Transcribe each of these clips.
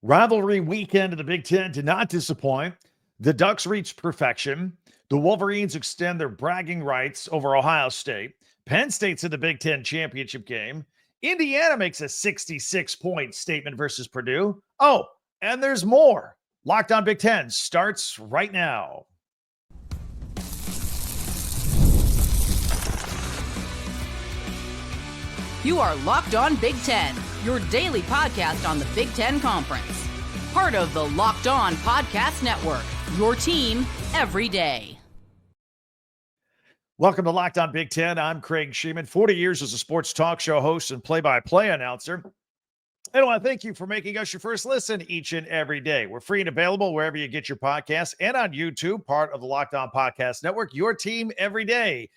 Rivalry weekend of the Big Ten did not disappoint. The Ducks reached perfection. The Wolverines extend their bragging rights over Ohio State. Penn State's in the Big Ten championship game. Indiana makes a 66-point statement versus Purdue. Oh, and there's more. Locked on Big Ten starts right now. You are Locked On Big Ten, your daily podcast on the Big Ten Conference. Part of the Locked On Podcast Network, your team every day. Welcome to Locked On Big Ten. I'm Craig Shemon, 40 years as a sports talk show host and play-by-play announcer. And I want to thank you for making us your first listen each and every day. We're free and available wherever you get your podcasts and on YouTube, part of the Locked On Podcast Network, your team every day.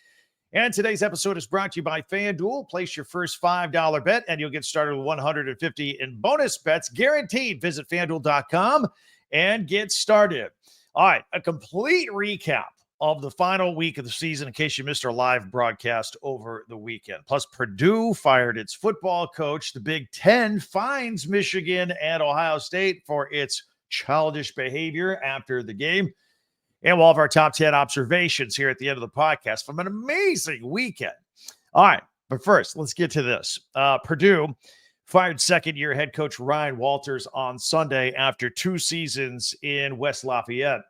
And today's episode is brought to you by FanDuel. Place your first $5 bet, and you'll get started with $150 in bonus bets guaranteed. Visit FanDuel.com and get started. All right, a complete recap of the final week of the season in case you missed our live broadcast over the weekend. Plus, Purdue fired its football coach. The Big Ten fines Michigan and Ohio State for its childish behavior after the game. And we'll have our top 10 observations here at the end of the podcast from an amazing weekend. All right, but first, let's get to this. Purdue fired second-year head coach Ryan Walters on Sunday after 2 seasons in West Lafayette.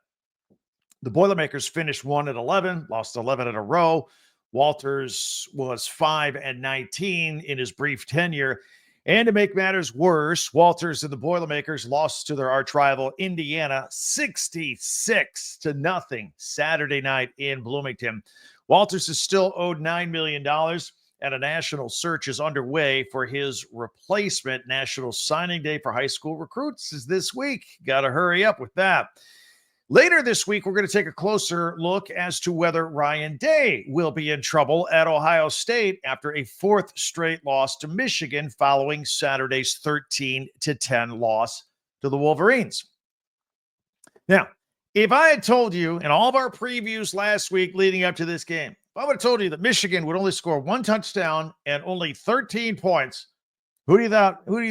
The Boilermakers finished 1-11, lost 11 in a row. Walters was 5-19 in his brief tenure. And to make matters worse, Walters and the Boilermakers lost to their arch rival Indiana 66-0 Saturday night in Bloomington. Walters is still owed $9 million, and a national search is underway for his replacement. National Signing Day for high school recruits is this week. Got to hurry up with that. Later this week, we're going to take a closer look as to whether Ryan Day will be in trouble at Ohio State after a 4th straight loss to Michigan following Saturday's 13-10 loss to the Wolverines. Now, if I had told you in all of our previews last week leading up to this game, if I would have told you that Michigan would only score 1 touchdown and only 13 points, who do you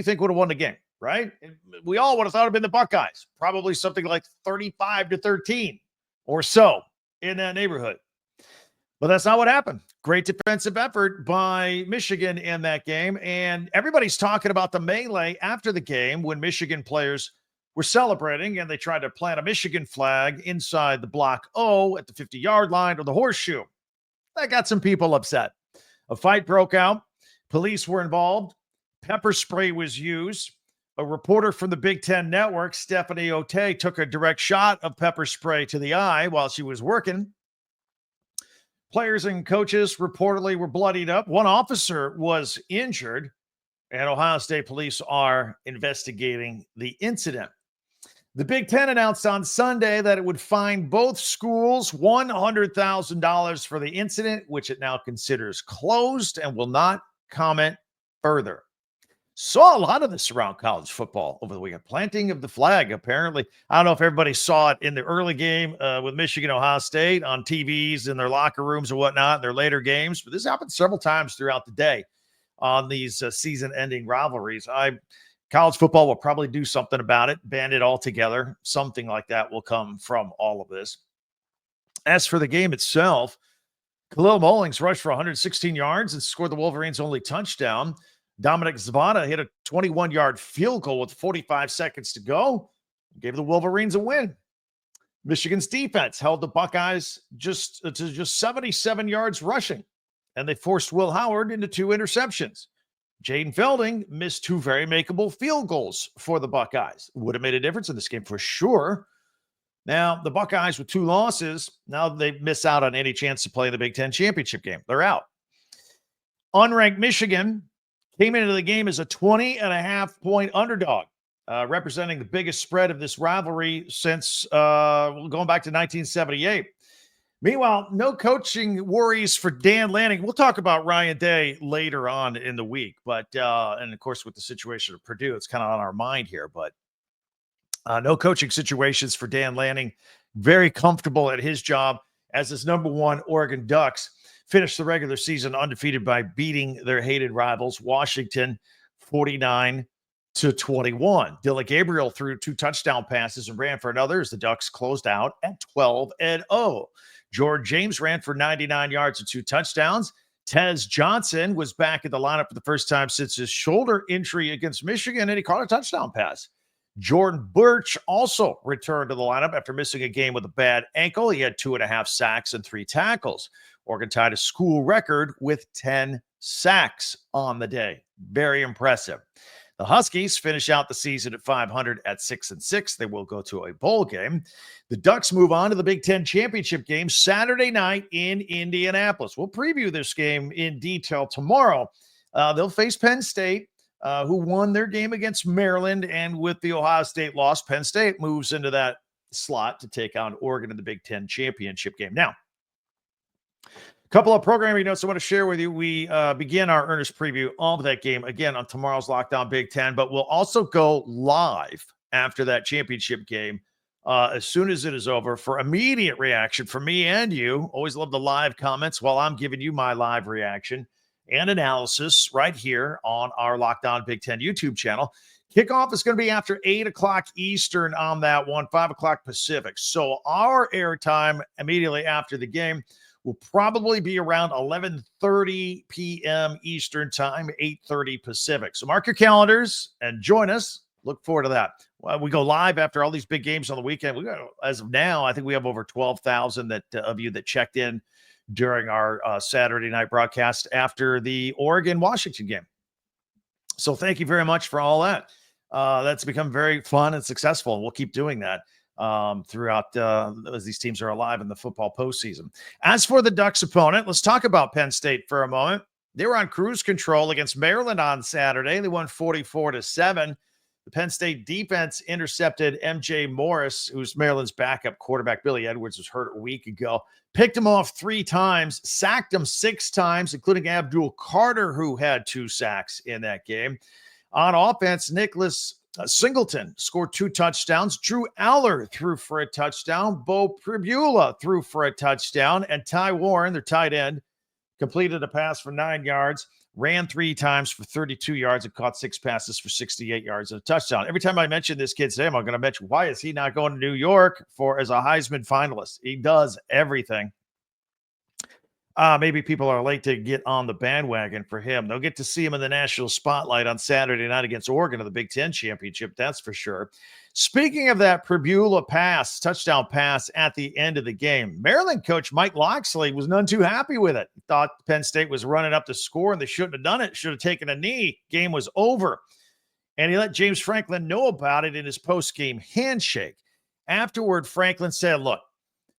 think would have won the game? Right? We all would have thought it would have been the Buckeyes, probably something like 35-13 or so in that neighborhood. But that's not what happened. Great defensive effort by Michigan in that game. And everybody's talking about the melee after the game when Michigan players were celebrating and they tried to plant a Michigan flag inside the block O at the 50-yard line or the horseshoe. That got some people upset. A fight broke out. Police were involved. Pepper spray was used. A reporter from the Big Ten Network, Stephanie Ote, took a direct shot of pepper spray to the eye while she was working. Players and coaches reportedly were bloodied up. One officer was injured, and Ohio State police are investigating the incident. The Big Ten announced on Sunday that it would fine both schools $100,000 for the incident, which it now considers closed and will not comment further. Saw a lot of this around college football over the weekend. Planting of the flag, apparently. I don't know if everybody saw it in the early game with Michigan, Ohio State on TVs in their locker rooms or whatnot, their later games. But this happened several times throughout the day on these season-ending rivalries. College football will probably do something about it, ban it altogether. Something like that will come from all of this. As for the game itself, Khalil Mullings rushed for 116 yards and scored the Wolverines' only touchdown. Dominic Zabata hit a 21-yard field goal with 45 seconds to go. Gave the Wolverines a win. Michigan's defense held the Buckeyes to just 77 yards rushing, and they forced Will Howard into 2 interceptions. Jaden Felding missed 2 very makeable field goals for the Buckeyes. Would have made a difference in this game for sure. Now, the Buckeyes with 2 losses, now they miss out on any chance to play in the Big Ten championship game. They're out. Unranked Michigan came into the game as a 20.5-point underdog, representing the biggest spread of this rivalry since going back to 1978. Meanwhile, no coaching worries for Dan Lanning. We'll talk about Ryan Day later on in the week, but and of course with the situation of Purdue, it's kind of on our mind here, but no coaching situations for Dan Lanning. Very comfortable at his job as his number 1 Oregon Ducks finished the regular season undefeated by beating their hated rivals, Washington, 49-17. 21. Dylan Gabriel threw 2 touchdown passes and ran for another as the Ducks closed out at 12-0. Jordan James ran for 99 yards and 2 touchdowns. Tez Johnson was back in the lineup for the first time since his shoulder injury against Michigan, and he caught a touchdown pass. Jordan Birch also returned to the lineup after missing a game with a bad ankle. He had 2.5 sacks and 3 tackles. Oregon tied a school record with 10 sacks on the day. Very impressive. The Huskies finish out the season at 500 at 6-6. They will go to a bowl game. The Ducks move on to the Big Ten championship game Saturday night in Indianapolis. We'll preview this game in detail tomorrow. They'll face Penn State, who won their game against Maryland, and with the Ohio State loss, Penn State moves into that slot to take on Oregon in the Big Ten championship game. Now, a couple of programming notes I want to share with you. We begin our earnest preview of that game again on tomorrow's Lockdown Big Ten, but we'll also go live after that championship game as soon as it is over for immediate reaction from me and you. Always love the live comments while I'm giving you my live reaction and analysis right here on our Lockdown Big Ten YouTube channel. Kickoff is going to be after 8 o'clock Eastern on that one, 5 o'clock Pacific. So our airtime immediately after the game will probably be around 11:30 p.m. Eastern time, 8:30 Pacific. So mark your calendars and join us. Look forward to that. Well, we go live after all these big games on the weekend. We got, as of now, I think we have over 12,000 of you that checked in during our Saturday night broadcast after the Oregon-Washington game. So thank you very much for all that. That's become very fun and successful, and we'll keep doing that throughout as these teams are alive in the football postseason. As for the Ducks' opponent, let's talk about Penn State for a moment. They were on cruise control against Maryland on Saturday. They won 44-7. The Penn State defense intercepted MJ Morris, who's Maryland's backup quarterback. Billy Edwards was hurt a week ago. Picked him off 3 times, sacked him 6 times, including Abdul Carter, who had 2 sacks in that game. On offense, Nicholas Singleton scored 2 touchdowns. Drew Aller threw for a touchdown. Bo Pribula threw for a touchdown. And Ty Warren, their tight end, completed a pass for 9 yards, ran 3 times for 32 yards, and caught 6 passes for 68 yards and a touchdown. Every time I mention this kid's name, I'm going to mention, why is he not going to New York as a Heisman finalist? He does everything. Maybe people are late to get on the bandwagon for him. They'll get to see him in the national spotlight on Saturday night against Oregon in the Big Ten championship. That's for sure. Speaking of that Pribula touchdown pass at the end of the game, Maryland coach Mike Locksley was none too happy with it. He thought Penn State was running up the score and they shouldn't have done it. Should have taken a knee. Game was over. And he let James Franklin know about it in his post-game handshake. Afterward, Franklin said, look,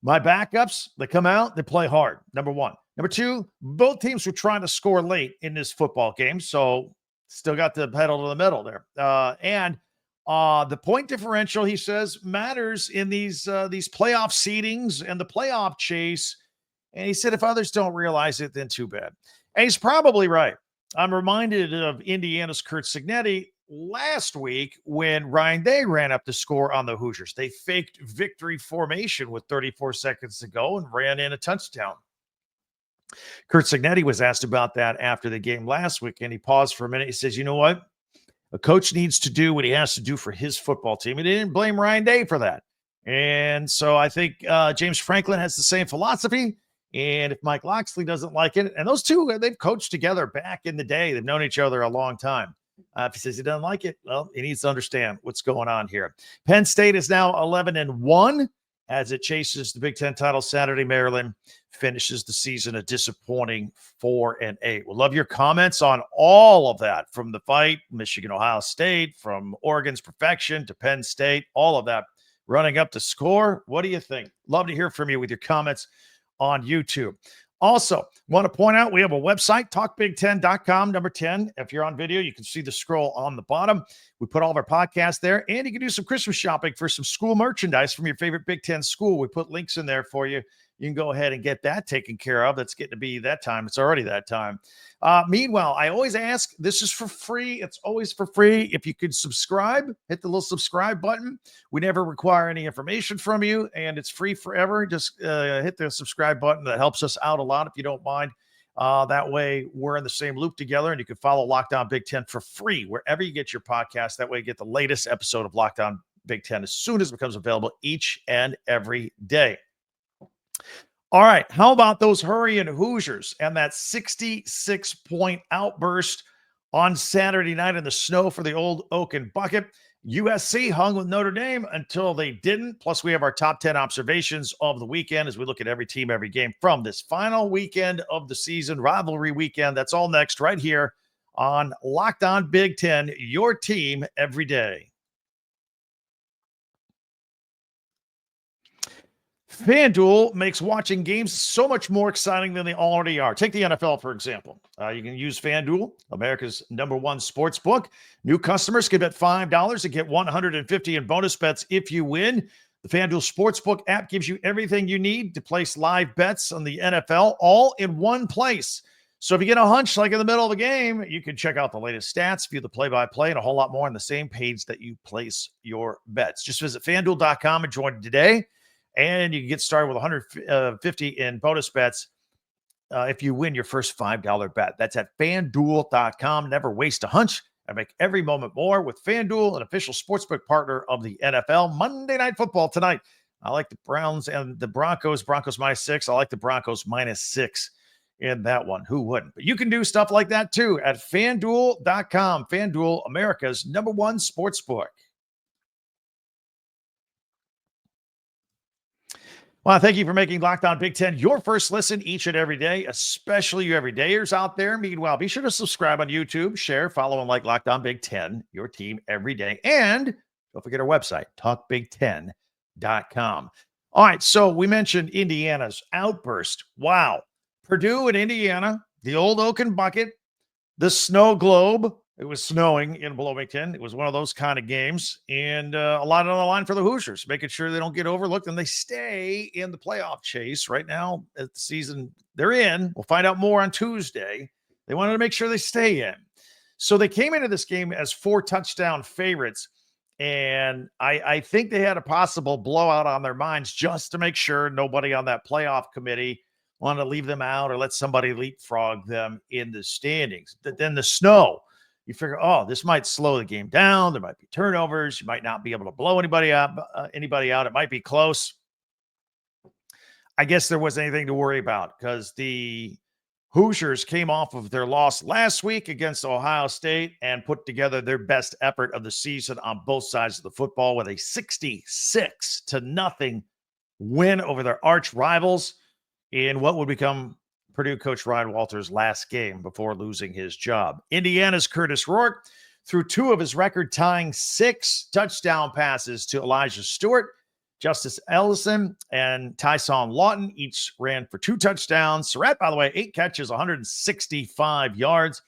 my backups, they come out, they play hard, number one. Number two, both teams were trying to score late in this football game, so still got the pedal to the metal there. And the point differential, he says, matters in these playoff seedings and the playoff chase. And he said, if others don't realize it, then too bad. And he's probably right. I'm reminded of Indiana's Curt Cignetti last week when Ryan Day ran up the score on the Hoosiers. They faked victory formation with 34 seconds to go and ran in a touchdown. Curt Cignetti was asked about that after the game last week, and he paused for a minute. He says, you know what? A coach needs to do what he has to do for his football team. He didn't blame Ryan Day for that. And so I think James Franklin has the same philosophy. And if Mike Locksley doesn't like it, and those two, they've coached together back in the day. They've known each other a long time. If he says he doesn't like it, well, he needs to understand what's going on here. Penn State is now 11-1 as it chases the Big Ten title Saturday. Maryland finishes the season a disappointing 4-8. We'll love your comments on all of that, from the fight, Michigan, Ohio State, from Oregon's perfection to Penn State, all of that running up the score. What do you think? Love to hear from you with your comments on YouTube. Also, want to point out we have a website, talkbig10.com, number 10. If you're on video, you can see the scroll on the bottom. We put all of our podcasts there, and you can do some Christmas shopping for some school merchandise from your favorite Big Ten school. We put links in there for you. You can go ahead and get that taken care of. That's getting to be that time. It's already that time. Meanwhile, I always ask, this is for free. It's always for free. If you could subscribe, hit the little subscribe button. We never require any information from you, and it's free forever. Just hit the subscribe button. That helps us out a lot if you don't mind. That way we're in the same loop together, and you can follow Locked On Big Ten for free wherever you get your podcast. That way you get the latest episode of Locked On Big Ten as soon as it becomes available each and every day. All right, how about those hurrying Hoosiers and that 66-point outburst on Saturday night in the snow for the Old Oaken Bucket? USC hung with Notre Dame until they didn't. Plus, we have our top 10 observations of the weekend as we look at every team, every game from this final weekend of the season, Rivalry Weekend. That's all next right here on Locked On Big Ten, your team every day. FanDuel makes watching games so much more exciting than they already are. Take the NFL, for example. You can use FanDuel, America's #1 sports book. New customers can bet $5 and get $150 in bonus bets if you win. The FanDuel Sportsbook app gives you everything you need to place live bets on the NFL all in one place. So if you get a hunch like in the middle of the game, you can check out the latest stats, view the play-by-play, and a whole lot more on the same page that you place your bets. Just visit FanDuel.com and join today. And you can get started with $150 in bonus bets if you win your first $5 bet. That's at FanDuel.com. Never waste a hunch and make every moment more with FanDuel, an official sportsbook partner of the NFL. Monday Night Football tonight. I like the Browns and the Broncos. Broncos -6. I like the Broncos -6 in that one. Who wouldn't? But you can do stuff like that too at FanDuel.com. FanDuel, America's #1 sportsbook. Well, thank you for making Locked On Big Ten your first listen each and every day, especially you everydayers out there. Meanwhile, be sure to subscribe on YouTube, share, follow, and like Locked On Big Ten, your team every day. And don't forget our website, talkbig10.com. All right, so we mentioned Indiana's outburst. Wow. Purdue and Indiana, the Old Oaken Bucket, the Snow Globe. It was snowing in Bloomington. It was one of those kind of games, and a lot on the line for the Hoosiers, making sure they don't get overlooked and they stay in the playoff chase right now at the season they're in. We'll find out more on Tuesday. They wanted to make sure they stay in. So they came into this game as 4-touchdown favorites, and I think they had a possible blowout on their minds just to make sure nobody on that playoff committee wanted to leave them out or let somebody leapfrog them in the standings. Then the snow. You figure, oh, this might slow the game down. There might be turnovers. You might not be able to blow anybody out. It might be close. I guess there wasn't anything to worry about because the Hoosiers came off of their loss last week against Ohio State and put together their best effort of the season on both sides of the football with a 66-0 win over their arch rivals in what would become Purdue coach Ryan Walters' last game before losing his job. Indiana's Curtis Rourke threw 2 of his record-tying 6 touchdown passes to Elijah Stewart. Justice Ellison and Tyson Lawton each ran for 2 touchdowns. Surratt, by the way, 8 catches, 165 yards.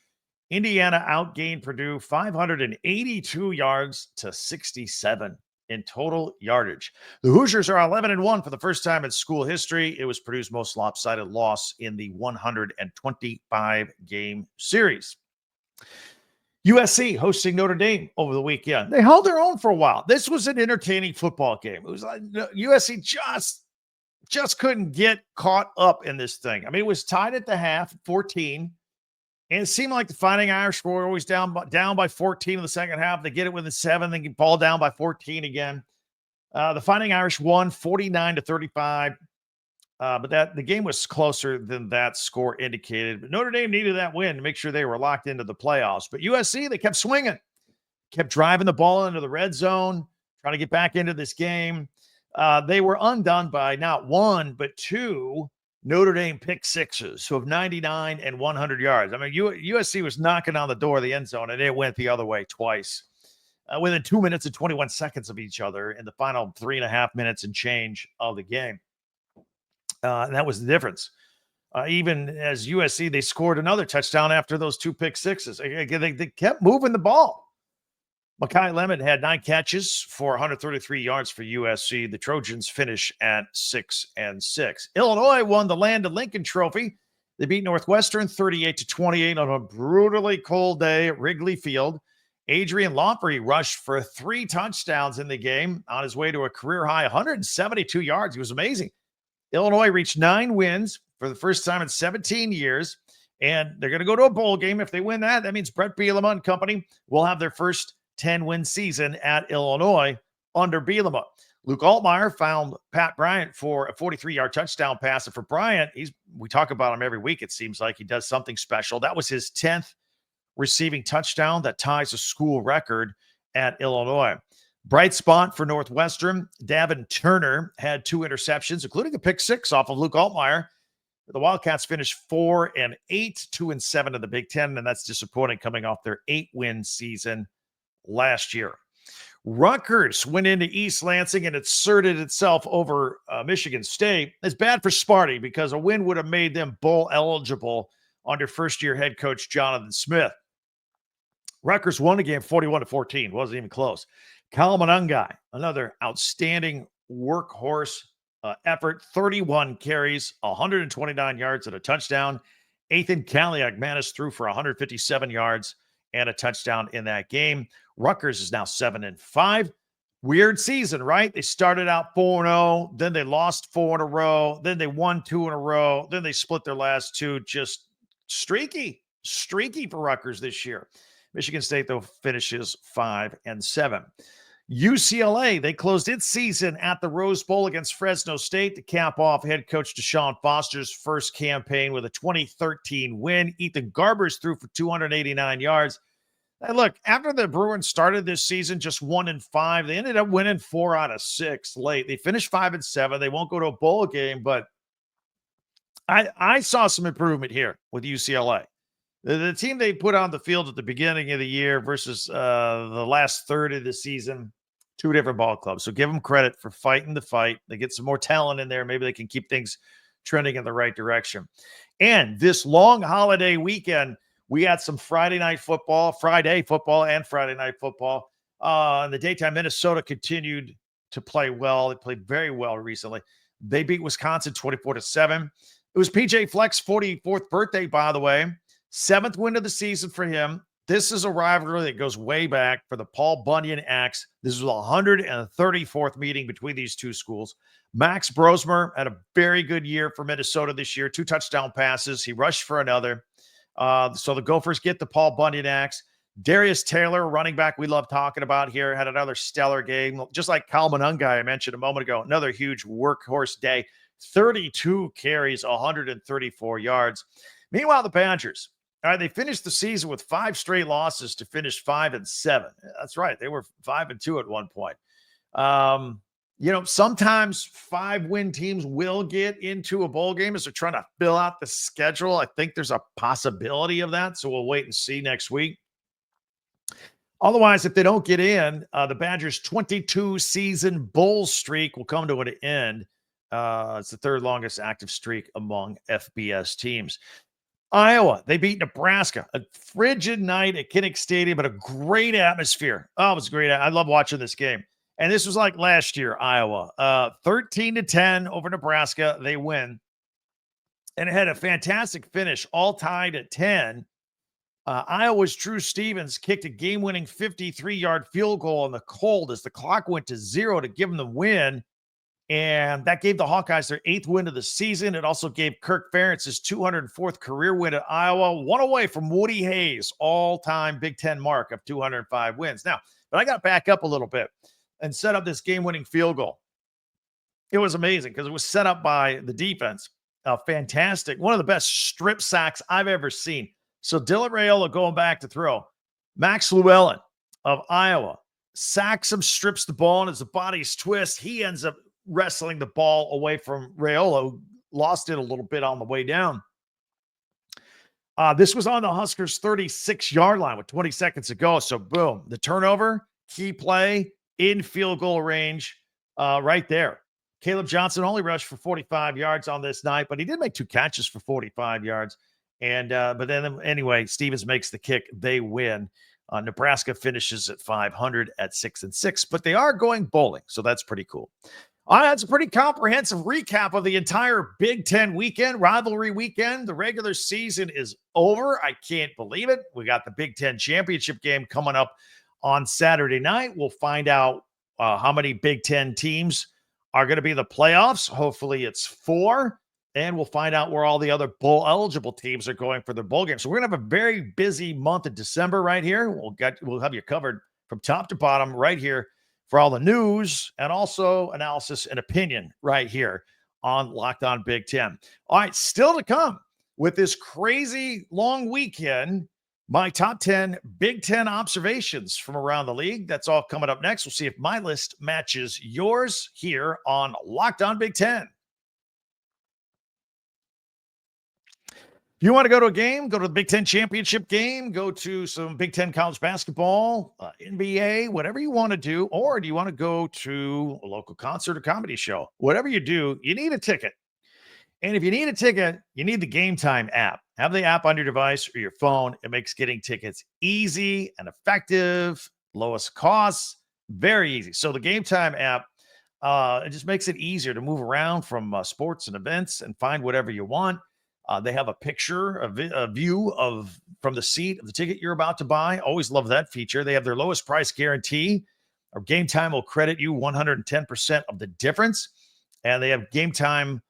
Indiana outgained Purdue 582 yards to 67 in total yardage. The Hoosiers are 11-1 for the first time in school history. It was Purdue's most lopsided loss in the 125-game series. USC hosting Notre Dame over the weekend. They held their own for a while. This was an entertaining football game. It was like USC just couldn't get caught up in this thing. I mean, it was tied at the half, 14. And it seemed like the Fighting Irish were always down by 14 in the second half. They get it within 7, then fall down by 14 again. The Fighting Irish won 49-35, but the game was closer than that score indicated. But Notre Dame needed that win to make sure they were locked into the playoffs. But USC, they kept swinging, kept driving the ball into the red zone, trying to get back into this game. They were undone by not 1, but 2 Notre Dame pick sixes, so of 99 and 100 yards. I mean, USC was knocking on the door of the end zone, and it went the other way twice within 2 minutes and 21 seconds of each other in the final 3.5 minutes and change of the game. And that was the difference. Even as USC, they scored another touchdown after those 2 pick sixes. They kept moving the ball. Mekhi Lemon had 9 catches for 133 yards for USC. The Trojans finish at 6-6. Illinois won the Land of Lincoln Trophy. They beat Northwestern 38-28 on a brutally cold day at Wrigley Field. Adrian Lomfrey rushed for 3 touchdowns in the game on his way to a career-high 172 yards. He was amazing. Illinois reached 9 wins for the first time in 17 years. And they're going to go to a bowl game. If they win that, that means Brett Bielema and company will have their first 10-win season at Illinois under Bielema. Luke Altmaier found Pat Bryant for a 43-yard touchdown pass. And for Bryant, we talk about him every week. It seems like he does something special. That was his 10th receiving touchdown. That ties a school record at Illinois. Bright spot for Northwestern. Davin Turner had 2 interceptions, including a pick 6 off of Luke Altmaier. The Wildcats finished 4-8, 2-7 in the Big Ten, and that's disappointing coming off their 8-win season last year. Rutgers went into East Lansing and asserted itself over Michigan State. It's bad for Sparty because a win would have made them bowl eligible under first-year head coach Jonathan Smith. Rutgers won the game 41-14. Wasn't even close. Kyle Monangai, another outstanding workhorse effort. 31 carries, 129 yards and a touchdown. Ethan Kaliak managed through for 157 yards and a touchdown in that game. Rutgers is now 7-5. Weird season, right? They started out 4-0, then they lost 4 in a row, then they won 2 in a row, then they split their last 2. Just streaky for Rutgers this year. Michigan State, though, finishes 5-7. UCLA, they closed its season at the Rose Bowl against Fresno State to cap off head coach Deshaun Foster's first campaign with a 2013 win. Ethan Garbers threw for 289 yards. And look, after the Bruins started this season just 1-5, they ended up winning 4 out of 6 late. They finished 5-7. They won't go to a bowl game, but I saw some improvement here with UCLA. The team they put on the field at the beginning of the year versus the last third of the season, 2 different ball clubs. So give them credit for fighting the fight. They get some more talent in there. Maybe they can keep things trending in the right direction. And this long holiday weekend, we had some Friday football and Friday night football. In the daytime, Minnesota continued to play well. They played very well recently. They beat Wisconsin 24-7. It was PJ Fleck's 44th birthday, by the way. 7th win of the season for him. This is a rivalry that goes way back for the Paul Bunyan Axe. This was the 134th meeting between these two schools. Max Brosmer had a very good year for Minnesota this year. 2 touchdown passes. He rushed for another. So the Gophers get the Paul Bunyan Axe. Darius Taylor, running back we love talking about here, had another stellar game. Just like Kyle Monangai I mentioned a moment ago, another huge workhorse day. 32 carries, 134 yards. Meanwhile, the Badgers, all right, they finished the season with 5 straight losses to finish 5-7. That's right. They were 5-2 at one point. Sometimes 5-win teams will get into a bowl game as they're trying to fill out the schedule. I think there's a possibility of that. So we'll wait and see next week. Otherwise, if they don't get in, the Badgers' 22-season bowl streak will come to an end. It's the 3rd longest active streak among FBS teams. Iowa, they beat Nebraska. A frigid night at Kinnick Stadium, but a great atmosphere. Oh, it was great. I love watching this game. And this was like last year, Iowa. 13-10 over Nebraska. They win. And it had a fantastic finish, all tied at 10. Iowa's Drew Stevens kicked a game-winning 53-yard field goal in the cold as the clock went to 0 to give them the win. And that gave the Hawkeyes their 8th win of the season. It also gave Kirk Ferentz his 204th career win at Iowa, one away from Woody Hayes' all-time Big Ten mark of 205 wins. Now, but I got to back up a little bit and set up this game-winning field goal. It was amazing because it was set up by the defense. Fantastic. One of the best strip sacks I've ever seen. So Dylan Raiola going back to throw. Max Llewellyn of Iowa sacks him, strips the ball, and as the bodies twist, he ends up wrestling the ball away from Raiola, who lost it a little bit on the way down. This was on the Huskers' 36-yard line with 20 seconds to go. So boom, the turnover, key play, in field goal range, right there. Caleb Johnson only rushed for 45 yards on this night, but he did make 2 catches for 45 yards. And but then anyway, Stevens makes the kick. They win. Nebraska finishes at 500 at 6-6, but they are going bowling, so that's pretty cool. That's a pretty comprehensive recap of the entire Big Ten weekend, rivalry weekend. The regular season is over. I can't believe it. We got the Big Ten championship game coming up on Saturday night. We'll find out how many Big Ten teams are going to be in the playoffs. Hopefully it's 4. and we'll find out where all the other bowl eligible teams are going for their bowl games. So we're going to have a very busy month of December right here. We'll have you covered from top to bottom right here for all the news and also analysis and opinion right here on Locked On Big Ten. All right, still to come with this crazy long weekend, my top 10 Big Ten observations from around the league. That's all coming up next. We'll see if my list matches yours here on Locked On Big Ten. If you want to go to a game, go to the Big Ten championship game, go to some Big Ten college basketball, NBA, whatever you want to do, or do you want to go to a local concert or comedy show? Whatever you do, you need a ticket. And if you need a ticket, you need the Game Time app. Have the app on your device or your phone. It makes getting tickets easy and effective, lowest costs, very easy. So the Game Time app, it just makes it easier to move around from sports and events and find whatever you want. They have a picture, a view of from the seat of the ticket you're about to buy. Always love that feature. They have their lowest price guarantee. Or Game Time will credit you 110% of the difference. And they have Game Time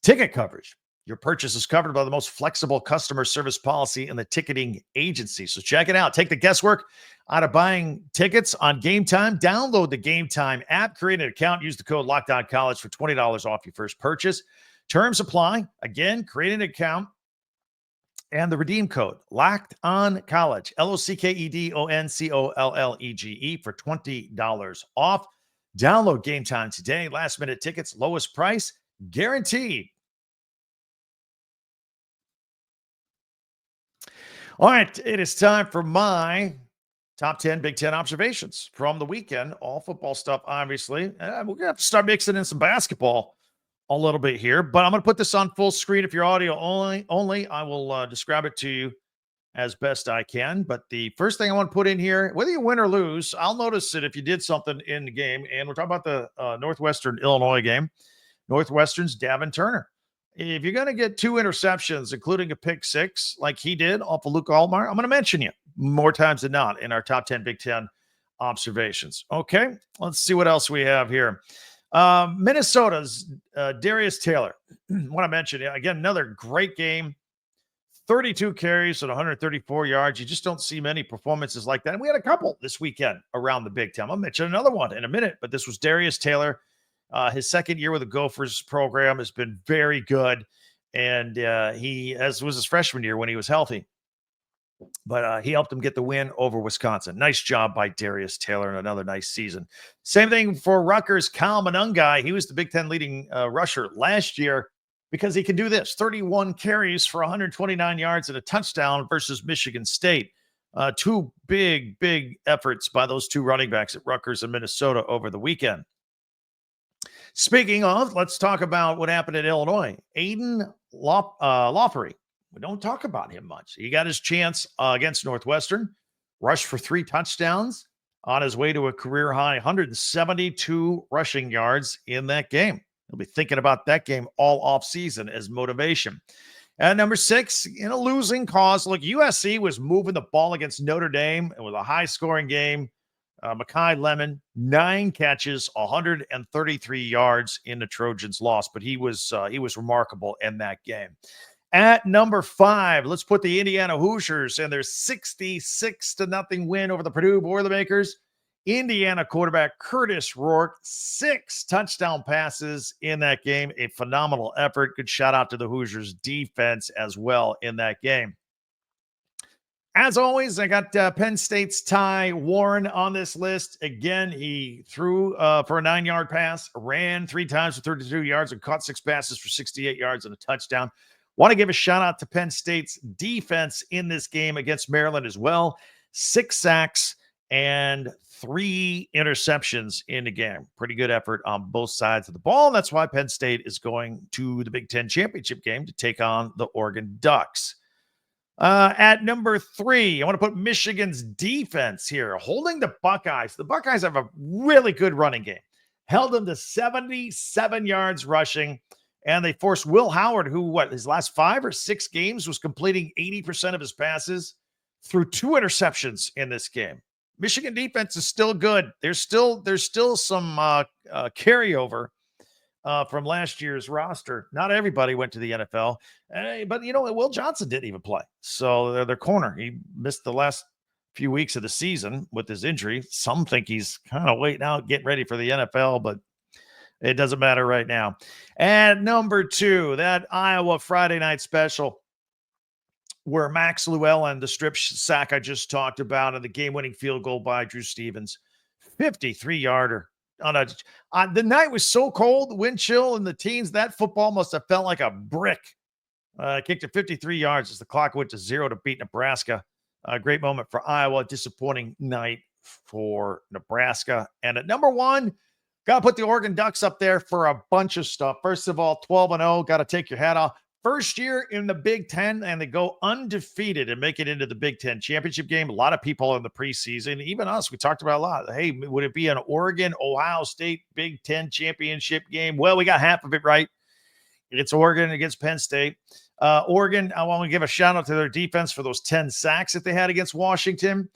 ticket coverage. Your purchase is covered by the most flexible customer service policy in the ticketing agency. So check it out. Take the guesswork out of buying tickets on Game Time. Download the Game Time app, create an account, use the code LOCKEDONCollege for $20 off your first purchase. Terms apply. Again, create an account and the redeem code LOCKEDONCollege, LOCKEDONCOLLEGE for $20 off. Download Game Time today. Last minute tickets, lowest price guaranteed. All right, it is time for my top 10 Big Ten observations from the weekend. All football stuff, obviously. We're going to have to start mixing in some basketball a little bit here, but I'm going to put this on full screen. If you're audio only, I will describe it to you as best I can. But the first thing I want to put in here, whether you win or lose, I'll notice it if you did something in the game. And we're talking about the Northwestern Illinois game. Northwestern's Davin Turner. If you're going to get 2 interceptions, including a pick 6, like he did off of Luke Altmaier, I'm going to mention you more times than not in our top 10 Big Ten observations. Okay, let's see what else we have here. Minnesota's Darius Taylor. Want to mention, again, another great game. 32 carries and 134 yards. You just don't see many performances like that. And we had a couple this weekend around the Big Ten. I'll mention another one in a minute, but this was Darius Taylor. His second year with the Gophers program has been very good. And he, as was his freshman year when he was healthy, but he helped them get the win over Wisconsin. Nice job by Darius Taylor and another nice season. Same thing for Rutgers, Kyle Monangai. He was the Big Ten leading rusher last year because he can do this. 31 carries for 129 yards and a touchdown versus Michigan State. Two big efforts by those two running backs at Rutgers and Minnesota over the weekend. Speaking of, let's talk about what happened in Illinois. Aiden Lawfery. We don't talk about him much. He got his chance against Northwestern, rushed for 3 touchdowns on his way to a career-high 172 rushing yards in that game. He'll be thinking about that game all offseason as motivation. And number 6, in a losing cause, look, USC was moving the ball against Notre Dame. It was a high-scoring game. Mekhi Lemon, 9 catches, 133 yards in the Trojans' loss, but he was remarkable in that game. At number 5, let's put the Indiana Hoosiers and their 66-0 win over the Purdue Boilermakers. Indiana quarterback Curtis Rourke, 6 touchdown passes in that game. A phenomenal effort. Good shout out to the Hoosiers defense as well in that game. As always, I got Penn State's Ty Warren on this list. Again, he threw for a 9-yard pass, ran 3 times for 32 yards, and caught 6 passes for 68 yards and a touchdown. Want to give a shout out to Penn State's defense in this game against Maryland as well. 6 sacks and 3 interceptions in the game. Pretty good effort on both sides of the ball. And that's why Penn State is going to the Big Ten championship game to take on the Oregon Ducks. At number 3, I want to put Michigan's defense here, holding the Buckeyes. The Buckeyes have a really good running game. Held them to 77 yards rushing. And they forced Will Howard, who, his last 5 or 6 games was completing 80% of his passes, through 2 interceptions in this game. Michigan defense is still good. There's still some carryover from last year's roster. Not everybody went to the NFL, but Will Johnson didn't even play. So their corner, he missed the last few weeks of the season with his injury. Some think he's kind of waiting out, getting ready for the NFL, but it doesn't matter right now. And number 2, that Iowa Friday night special where Max Llewellyn, the strip sack I just talked about, and the game-winning field goal by Drew Stevens, 53-yarder. The night was so cold, wind chill in the teens, that football must have felt like a brick. Kicked it 53 yards as the clock went to 0 to beat Nebraska. A great moment for Iowa. Disappointing night for Nebraska. And at number 1, got to put the Oregon Ducks up there for a bunch of stuff. First of all, 12-0. Got to take your hat off. First year in the Big Ten, and they go undefeated and make it into the Big Ten championship game. A lot of people in the preseason, even us, we talked about a lot. Hey, would it be an Oregon, Ohio State Big Ten championship game? Well, we got half of it right. It's Oregon against Penn State. Oregon, I want to give a shout out to their defense for those 10 sacks that they had against Washington.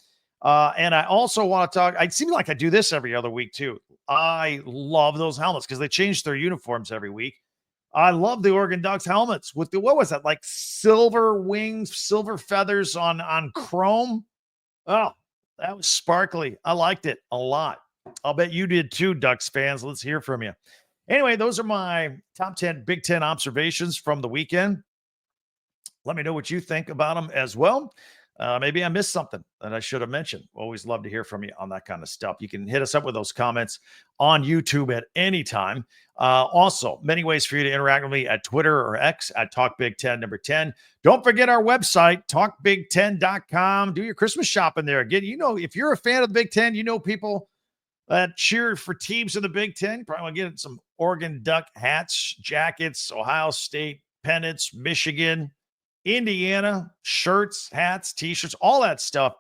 And I also want to talk, it seems like I do this every other week too. I love those helmets because they change their uniforms every week. I love the Oregon Ducks helmets with what was that? Like silver wings, silver feathers on chrome. Oh, that was sparkly. I liked it a lot. I'll bet you did too, Ducks fans. Let's hear from you. Anyway, those are my top 10 Big Ten observations from the weekend. Let me know what you think about them as well. Maybe I missed something that I should have mentioned. Always love to hear from you on that kind of stuff. You can hit us up with those comments on YouTube at any time. Also, many ways for you to interact with me at Twitter or X at TalkBig10 10. Don't forget our website, TalkBig10.com. Do your Christmas shopping there. Again, if you're a fan of the Big Ten, people that cheer for teams in the Big Ten. Probably want to get some Oregon Duck hats, jackets, Ohio State pennants, Michigan, Indiana, shirts, hats, t-shirts, all that stuff.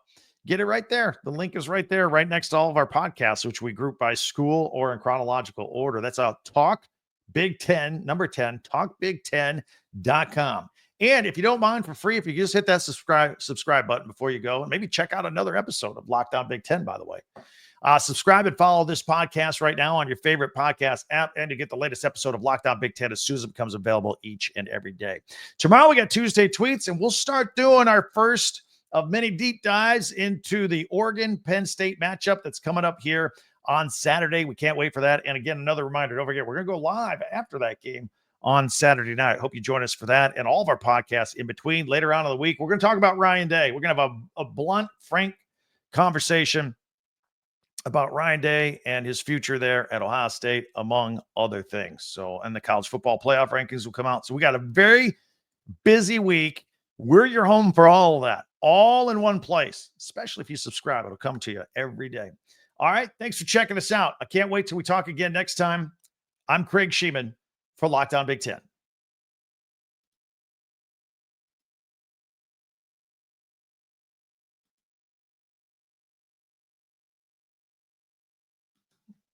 Get it right there. The link is right there, right next to all of our podcasts, which we group by school or in chronological order. That's Talk Big 10, number 10, TalkBig10.com. And if you don't mind, for free, if you just hit that subscribe button before you go, and maybe check out another episode of Locked On Big 10, by the way. Subscribe and follow this podcast right now on your favorite podcast app, and to get the latest episode of Locked On Big 10 as soon as it becomes available each and every day. Tomorrow we got Tuesday Tweets, and we'll start doing our first of many deep dives into the Oregon-Penn State matchup that's coming up here on Saturday. We can't wait for that. And again, another reminder, don't forget, we're going to go live after that game on Saturday night. Hope you join us for that and all of our podcasts in between. Later on in the week, we're going to talk about Ryan Day. We're going to have a blunt, frank conversation about Ryan Day and his future there at Ohio State, among other things. So, and the college football playoff rankings will come out. So we got a very busy week. We're your home for all of that, all in one place, especially if you subscribe. It'll come to you every day. All right. Thanks for checking us out. I can't wait till we talk again next time. I'm Craig Shemon for Locked On Big 10.